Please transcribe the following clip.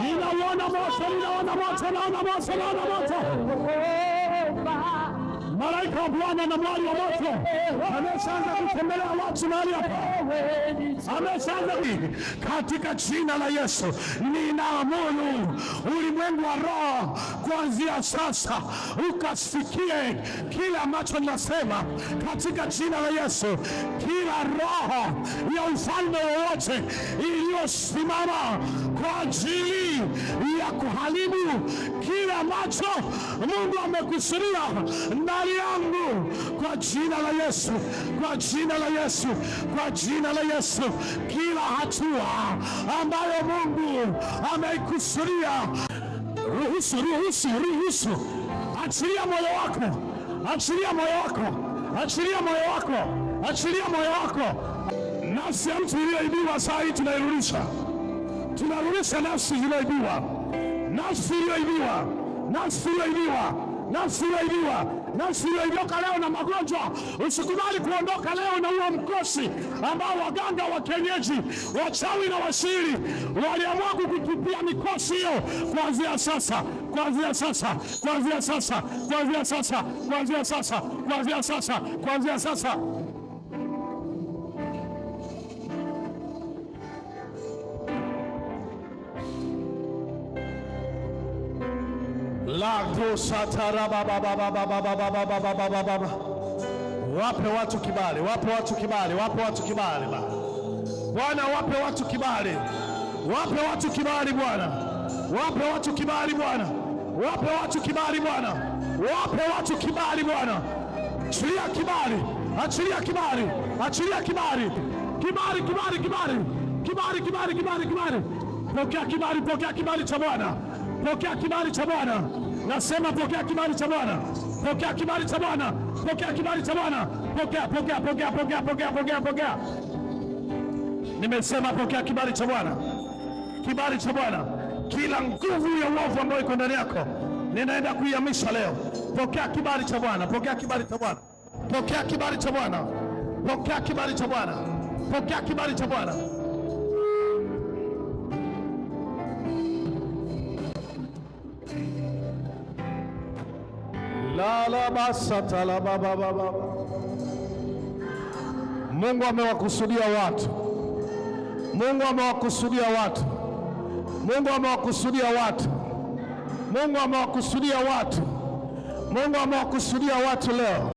Ninaona moto, ninaona moto, naona moto, naona moto. Malaika wa Bwana na mwali wa moto ameshaanza kutembelea watu mahali hapa. Ameshaanza katika jina la Yesu. Ninaamuru ulimwengu wa roho kuanzia sasa ukasikie kila ambacho ninasema katika jina la Yesu. Kila roho ya ufalme wowote iliyosimama kwa ajili ya kuharibu kile ambacho Mungu amekusudia ndani yangu, kwa jina la Yesu, kwa jina la Yesu, kwa jina la Yesu, kila hatua ambayo Mungu ameikusudia, ruhusu, achilia moyo wako, achilia moyo wako, achilia moyo wako, achilia moyo wako. Nafsi ya mtu iliyoibiwa saa hii tunairudisha, tunarudisha nafsi iliyoibiwa, nafsi iliyoibiwa, nafsi iliyoibiwa, nafsi iliyoibiwa, nafsi iliyoibiwa leo na magonjwa. Usikubali kuondoka leo na huo mkosi ambao waganga wa kienyeji, wachawi na wasiri waliamua kukutupia mikosi hiyo. Kuanzia sasa, kuanzia sasa, kuanzia sasa, kuanzia sasa, kuanzia sasa, kuanzia sasa, kuanzia sasa. Wape watu kibali, wape watu kibali, wape watu kibali Bwana, wape watu kibali, wape watu kibali Bwana, wape watu kibali Bwana, wape watu kibali Bwana, wape watu kibali Bwana. Achilia kibali, achilia kibali, achilia kibali, kibali, kibali, kibali, kibali, kibali, kibali, kibali. Pokea kibali, pokea kibali cha Bwana, pokea kibali cha Bwana. Nasema pokea kibali cha Bwana, pokea kibali cha Bwana, pokea kibali cha Bwana, pokea, pokea, pokea, pokea, pokea, pokea, pokea. Nimesema pokea kibali cha Bwana, kibali cha Bwana. Kila nguvu ya uovu ambayo iko ndani yako ninaenda kuihamisha leo. Pokea kibali cha Bwana, pokea kibali cha Bwana, pokea kibali cha Bwana, pokea kibali cha Bwana, pokea kibali cha Bwana. La basata la baba. Mungu amewakusudia watu, Mungu amewakusudia watu, Mungu amewakusudia watu, Mungu amewakusudia watu, Mungu amewakusudia watu leo.